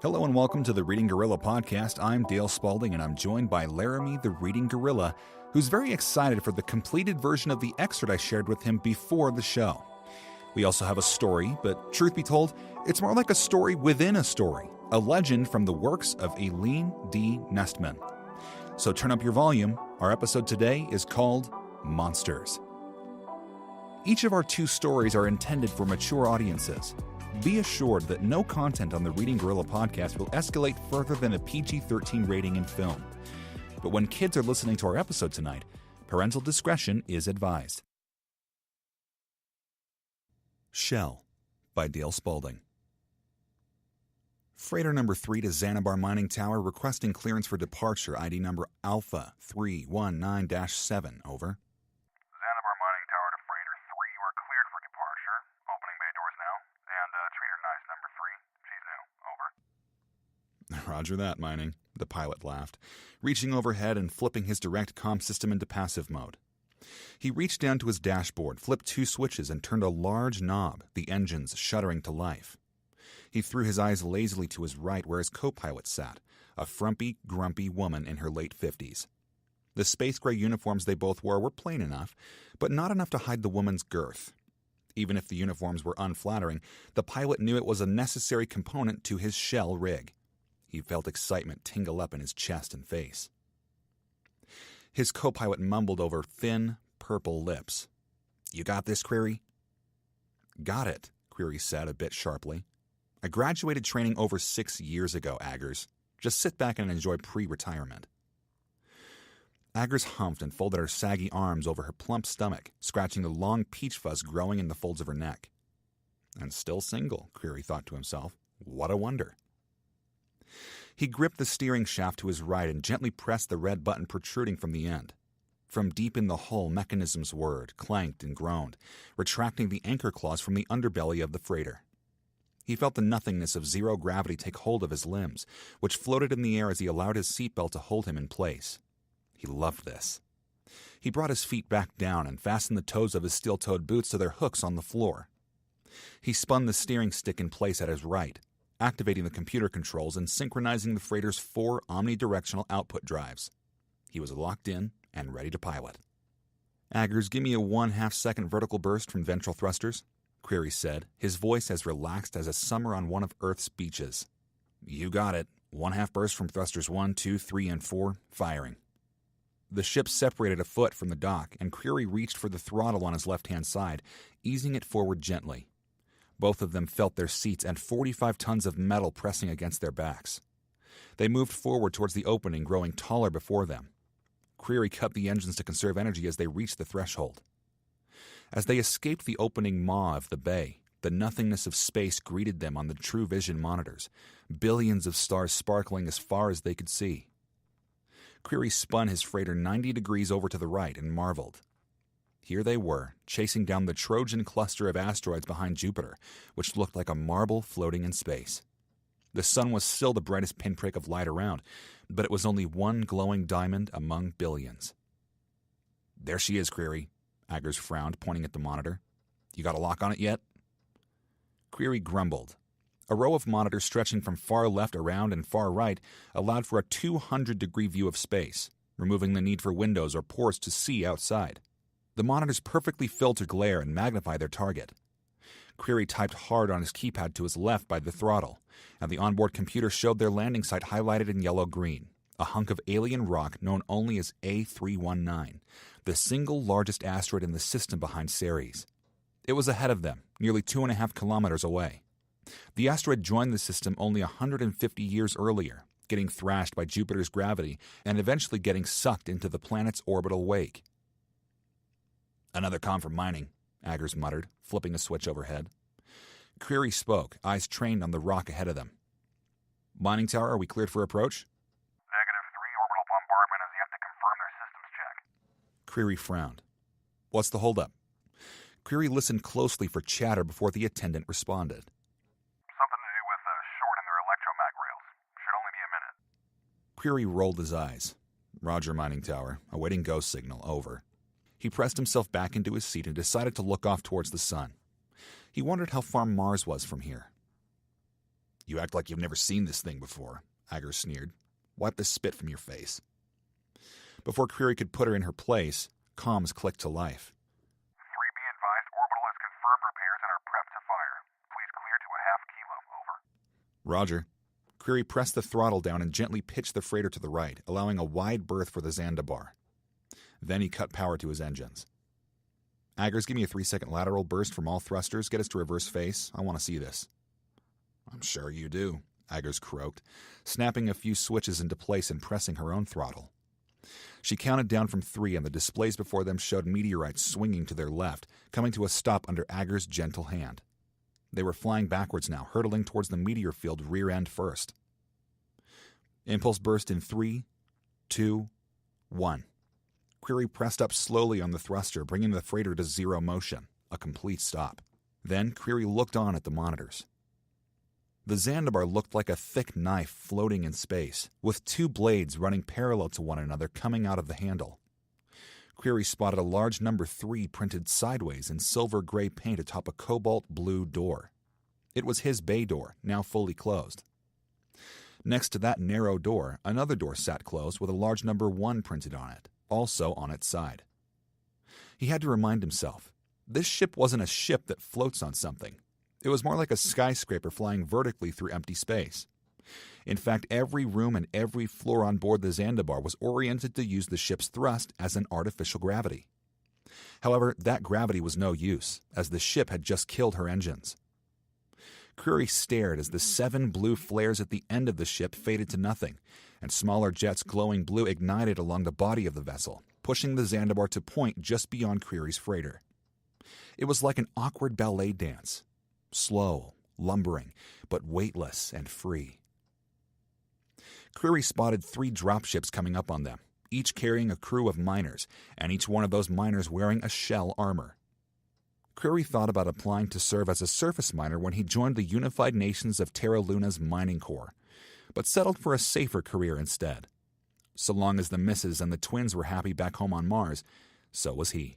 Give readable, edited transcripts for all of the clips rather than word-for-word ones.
Hello and welcome to the Reading Gorilla podcast. I'm Dale Spalding and I'm joined by Laramie the Reading Gorilla, who's very excited for the completed version of the excerpt I shared with him before the show. We also have a story, but truth be told, it's more like a story within a story, a legend from the works of Eileen D. Nestman. So turn up your volume. Our episode today is called Monsters. Each of our two stories are intended for mature audiences. Be assured that no content on the Reading Gorilla podcast will escalate further than a PG-13 rating in film. But when kids are listening to our episode tonight, parental discretion is advised. Shell by Dale Spalding. Freighter number 3 to Xanabar Mining Tower requesting clearance for departure, ID number Alpha 319-7, over. Xanabar Mining Tower to Freighter 3, you are cleared for departure. Opening bay doors now. And treater nice number 3, she's new, over. Roger that, Mining, the pilot laughed, reaching overhead and flipping his direct comm system into passive mode. He reached down to his dashboard, flipped two switches, and turned a large knob, the engines shuddering to life. He threw his eyes lazily to his right where his co-pilot sat, a frumpy, grumpy woman in her late 50s. The space gray uniforms they both wore were plain enough, but not enough to hide the woman's girth. Even if the uniforms were unflattering, the pilot knew it was a necessary component to his shell rig. He felt excitement tingle up in his chest and face. His co-pilot mumbled over thin, purple lips. "You got this, Query?" "Got it," Query said a bit sharply. "I graduated training over 6 years ago, Aggers. Just sit back and enjoy pre-retirement." Aggers humphed and folded her saggy arms over her plump stomach, scratching the long peach fuzz growing in the folds of her neck. And still single, Query thought to himself. What a wonder. He gripped the steering shaft to his right and gently pressed the red button protruding from the end. From deep in the hull, mechanisms whirred, clanked, and groaned, retracting the anchor claws from the underbelly of the freighter. He felt the nothingness of zero gravity take hold of his limbs, which floated in the air as he allowed his seatbelt to hold him in place. He loved this. He brought his feet back down and fastened the toes of his steel-toed boots to their hooks on the floor. He spun the steering stick in place at his right, activating the computer controls and synchronizing the freighter's 4 omnidirectional output drives. He was locked in and ready to pilot. "Aggers, give me a 1/2-second vertical burst from ventral thrusters," Query said, his voice as relaxed as a summer on one of Earth's beaches. "You got it. 1/2 burst from thrusters 1, 2, 3, and 4, firing." The ship separated a foot from the dock, and Query reached for the throttle on his left-hand side, easing it forward gently. Both of them felt their seats and 45 tons of metal pressing against their backs. They moved forward towards the opening, growing taller before them. Query cut the engines to conserve energy as they reached the threshold. As they escaped the opening maw of the bay, the nothingness of space greeted them on the True Vision monitors, billions of stars sparkling as far as they could see. Query spun his freighter 90 degrees over to the right and marveled. Here they were, chasing down the Trojan cluster of asteroids behind Jupiter, which looked like a marble floating in space. The sun was still the brightest pinprick of light around, but it was only one glowing diamond among billions. "There she is, Query," Aggers frowned, pointing at the monitor. "You got a lock on it yet?" Query grumbled. A row of monitors stretching from far left around and far right allowed for a 200-degree view of space, removing the need for windows or ports to see outside. The monitors perfectly filter glare and magnify their target. Query typed hard on his keypad to his left by the throttle, and the onboard computer showed their landing site highlighted in yellow-green, a hunk of alien rock known only as A319, the single largest asteroid in the system behind Ceres. It was ahead of them, nearly 2.5 kilometers away. The asteroid joined the system only 150 years earlier, getting thrashed by Jupiter's gravity and eventually getting sucked into the planet's orbital wake. "Another comm from mining," Aggers muttered, flipping a switch overhead. Query spoke, eyes trained on the rock ahead of them. "Mining tower, are we cleared for approach?" -3, orbital bombardment has yet to confirm their systems check. Query frowned. "What's the holdup?" Query listened closely for chatter before the attendant responded. Something to do with a short in their electromag rails. Should only be a minute. Query rolled his eyes. "Roger, mining tower. Awaiting go signal. Over." He pressed himself back into his seat and decided to look off towards the sun. He wondered how far Mars was from here. You act like you've never seen this thing before, Agar sneered. Wipe the spit from your face. Before Query could put her in her place, comms clicked to life. 3B advised orbital has confirmed repairs and are prepped to fire. Please clear to a half kilo, over. Roger. Query pressed the throttle down and gently pitched the freighter to the right, allowing a wide berth for the Zandabar. Then he cut power to his engines. Aggers, give me a 3-second lateral burst from all thrusters. Get us to reverse face. I want to see this. I'm sure you do, Aggers croaked, snapping a few switches into place and pressing her own throttle. She counted down from 3, and the displays before them showed meteorites swinging to their left, coming to a stop under Aggers' gentle hand. They were flying backwards now, hurtling towards the meteor field rear end first. Impulse burst in 3, 2, 1. Query pressed up slowly on the thruster, bringing the freighter to zero motion, a complete stop. Then Query looked on at the monitors. The Zandabar looked like a thick knife floating in space, with 2 blades running parallel to one another coming out of the handle. Query spotted a large number 3 printed sideways in silver-gray paint atop a cobalt-blue door. It was his bay door, now fully closed. Next to that narrow door, another door sat closed with a large number 1 printed on it, also on its side. He had to remind himself, this ship wasn't a ship that floats on something. It was more like a skyscraper flying vertically through empty space. In fact, every room and every floor on board the Zandabar was oriented to use the ship's thrust as an artificial gravity. However, that gravity was no use, as the ship had just killed her engines. Query stared as the 7 blue flares at the end of the ship faded to nothing, and smaller jets glowing blue ignited along the body of the vessel, pushing the Zandabar to point just beyond Query's freighter. It was like an awkward ballet dance. Slow, lumbering, but weightless and free. Query spotted 3 dropships coming up on them, each carrying a crew of miners, and each one of those miners wearing a shell armor. Query thought about applying to serve as a surface miner when he joined the Unified Nations of Terra Luna's mining corps, but settled for a safer career instead. So long as the missus and the twins were happy back home on Mars, so was he.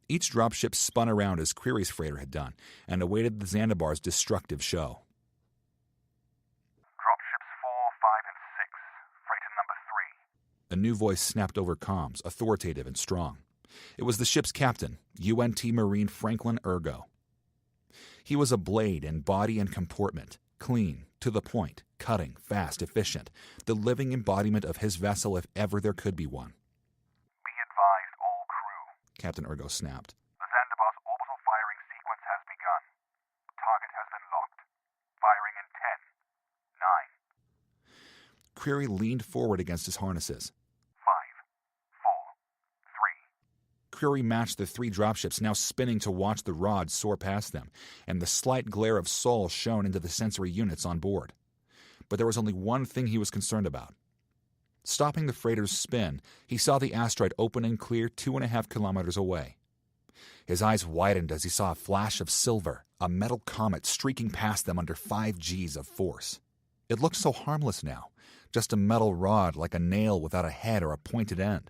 Each dropship spun around as Query's freighter had done, and awaited the Zandabar's destructive show. Dropships 4, 5, and 6. Freighter number 3. A new voice snapped over comms, authoritative and strong. It was the ship's captain, UNT Marine Franklin Ergo. He was a blade in body and comportment, clean, to the point, cutting, fast, efficient, the living embodiment of his vessel if ever there could be one. Be advised, all crew. Captain Ergo snapped. The Zandabar's orbital firing sequence has begun. Target has been locked. Firing in 10, 9. Query leaned forward against his harnesses. 5, 4, 3. Query matched the 3 dropships now spinning to watch the rods soar past them, and the slight glare of Sol shone into the sensory units on board. But there was only one thing he was concerned about. Stopping the freighter's spin, he saw the asteroid open and clear 2.5 kilometers away. His eyes widened as he saw a flash of silver, a metal comet streaking past them under 5 Gs of force. It looked so harmless now, just a metal rod like a nail without a head or a pointed end.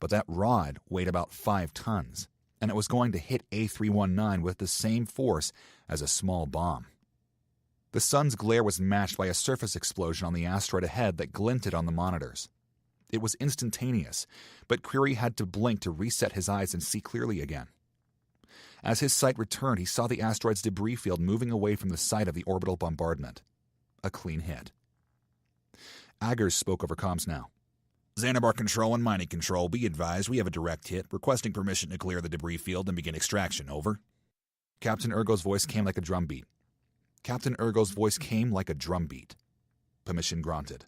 But that rod weighed about 5 tons, and it was going to hit A319 with the same force as a small bomb. The sun's glare was matched by a surface explosion on the asteroid ahead that glinted on the monitors. It was instantaneous, but Query had to blink to reset his eyes and see clearly again. As his sight returned, he saw the asteroid's debris field moving away from the site of the orbital bombardment. A clean hit. Aggers spoke over comms now. Zandabar Control and Mining Control, be advised we have a direct hit, requesting permission to clear the debris field and begin extraction, over. Captain Ergo's voice came like a drumbeat. Permission granted.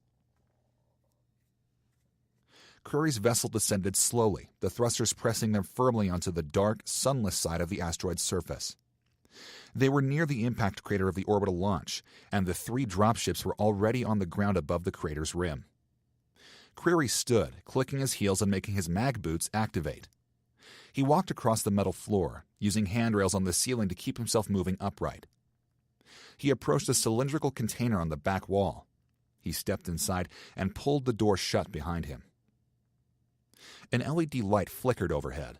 Query's vessel descended slowly, the thrusters pressing them firmly onto the dark, sunless side of the asteroid's surface. They were near the impact crater of the orbital launch, and the 3 dropships were already on the ground above the crater's rim. Query stood, clicking his heels and making his mag boots activate. He walked across the metal floor, using handrails on the ceiling to keep himself moving upright. He approached a cylindrical container on the back wall. He stepped inside and pulled the door shut behind him. An LED light flickered overhead.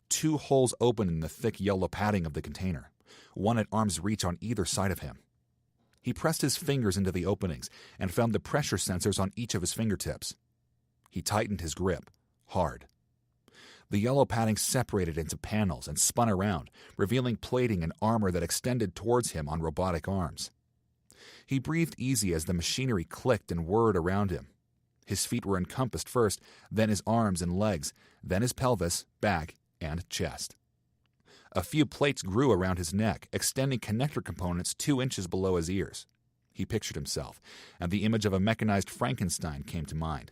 2 holes opened in the thick yellow padding of the container, one at arm's reach on either side of him. He pressed his fingers into the openings and found the pressure sensors on each of his fingertips. He tightened his grip, hard. The yellow padding separated into panels and spun around, revealing plating and armor that extended towards him on robotic arms. He breathed easy as the machinery clicked and whirred around him. His feet were encompassed first, then his arms and legs, then his pelvis, back, and chest. A few plates grew around his neck, extending connector components 2 inches below his ears. He pictured himself, and the image of a mechanized Frankenstein came to mind.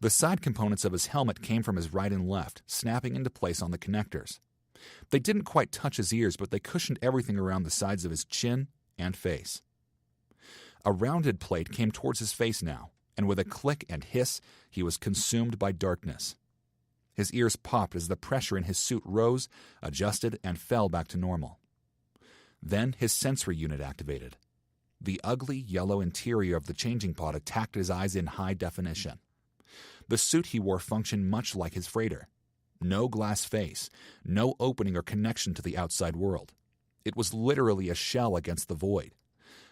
The side components of his helmet came from his right and left, snapping into place on the connectors. They didn't quite touch his ears, but they cushioned everything around the sides of his chin and face. A rounded plate came towards his face now, and with a click and hiss, he was consumed by darkness. His ears popped as the pressure in his suit rose, adjusted, and fell back to normal. Then his sensory unit activated. The ugly yellow interior of the changing pod attacked his eyes in high definition. The suit he wore functioned much like his freighter. No glass face, no opening or connection to the outside world. It was literally a shell against the void.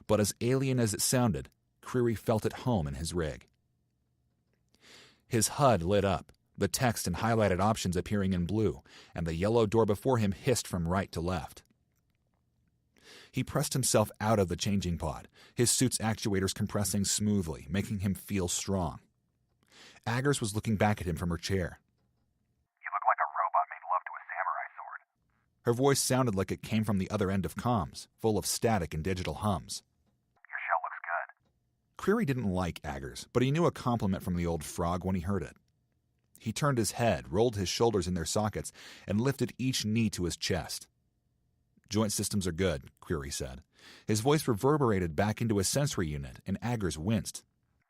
But as alien as it sounded, Creary felt at home in his rig. His HUD lit up, the text and highlighted options appearing in blue, and the yellow door before him hissed from right to left. He pressed himself out of the changing pod, his suit's actuators compressing smoothly, making him feel strong. Aggers was looking back at him from her chair. You look like a robot made love to a samurai sword. Her voice sounded like it came from the other end of comms, full of static and digital hums. Your shell looks good. Creary didn't like Aggers, but he knew a compliment from the old frog when he heard it. He turned his head, rolled his shoulders in their sockets, and lifted each knee to his chest. Joint systems are good, Creary said. His voice reverberated back into his sensory unit, and Aggers winced.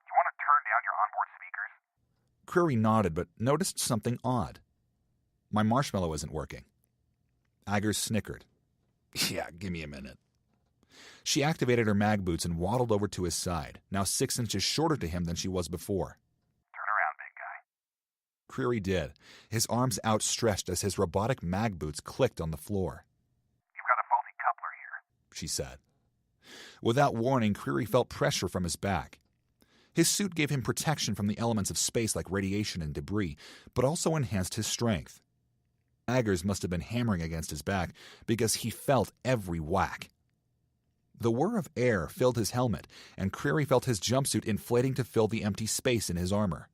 You want to turn down your onboard speakers? Creary nodded, but noticed something odd. My marshmallow isn't working. Aggers snickered. Yeah, give me a minute. She activated her mag boots and waddled over to his side, now 6 inches shorter to him than she was before. Turn around, big guy. Creary did, his arms outstretched as his robotic mag boots clicked on the floor. You've got a faulty coupler here, she said. Without warning, Creary felt pressure from his back. His suit gave him protection from the elements of space like radiation and debris, but also enhanced his strength. Aggers must have been hammering against his back because he felt every whack. The whir of air filled his helmet, and Creary felt his jumpsuit inflating to fill the empty space in his armor.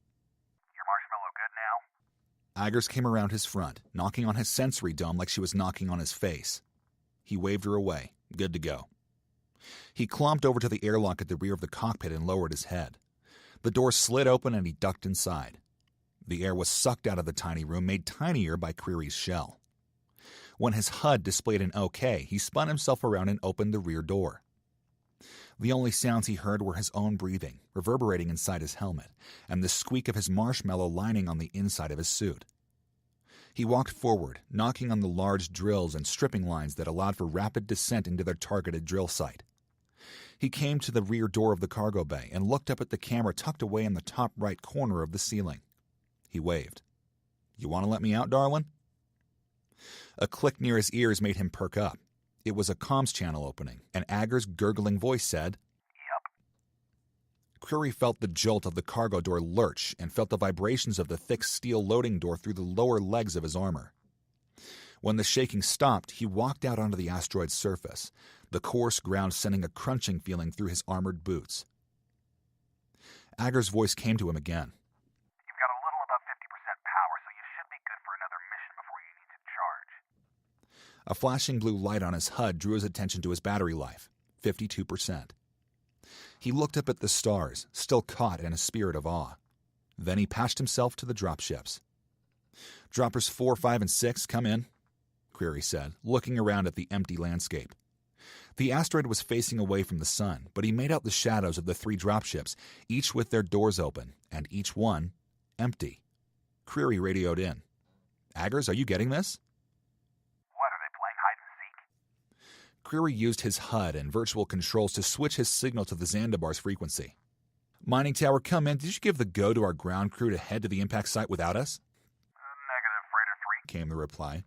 Your marshmallow good now? Aggers came around his front, knocking on his sensory dome like she was knocking on his face. He waved her away, good to go. He clomped over to the airlock at the rear of the cockpit and lowered his head. The door slid open and he ducked inside. The air was sucked out of the tiny room, made tinier by Creary's shell. When his HUD displayed an OK, he spun himself around and opened the rear door. The only sounds he heard were his own breathing, reverberating inside his helmet, and the squeak of his marshmallow lining on the inside of his suit. He walked forward, knocking on the large drills and stripping lines that allowed for rapid descent into their targeted drill site. He came to the rear door of the cargo bay and looked up at the camera tucked away in the top right corner of the ceiling. He waved. You want to let me out, darling? A click near his ears made him perk up. It was a comms channel opening, and Aggers' gurgling voice said, Yep. Creary felt the jolt of the cargo door lurch and felt the vibrations of the thick steel loading door through the lower legs of his armor. When the shaking stopped, he walked out onto the asteroid's surface, the coarse ground sending a crunching feeling through his armored boots. Aggers' voice came to him again. You've got a little above 50% power, so you should be good for another mission before you need to charge. A flashing blue light on his HUD drew his attention to his battery life, 52%. He looked up at the stars, still caught in a spirit of awe. Then he patched himself to the dropships. Droppers 4, 5, and 6, come in, Creary said, looking around at the empty landscape. The asteroid was facing away from the sun, but he made out the shadows of the 3 dropships, each with their doors open, and each one empty. Creary radioed in. Aggers, are you getting this? What, are they playing hide and seek? Creary used his HUD and virtual controls to switch his signal to the Zandabar's frequency. Mining tower, come in. Did you give the go to our ground crew to head to the impact site without us? Negative, Freighter 3. Came the reply.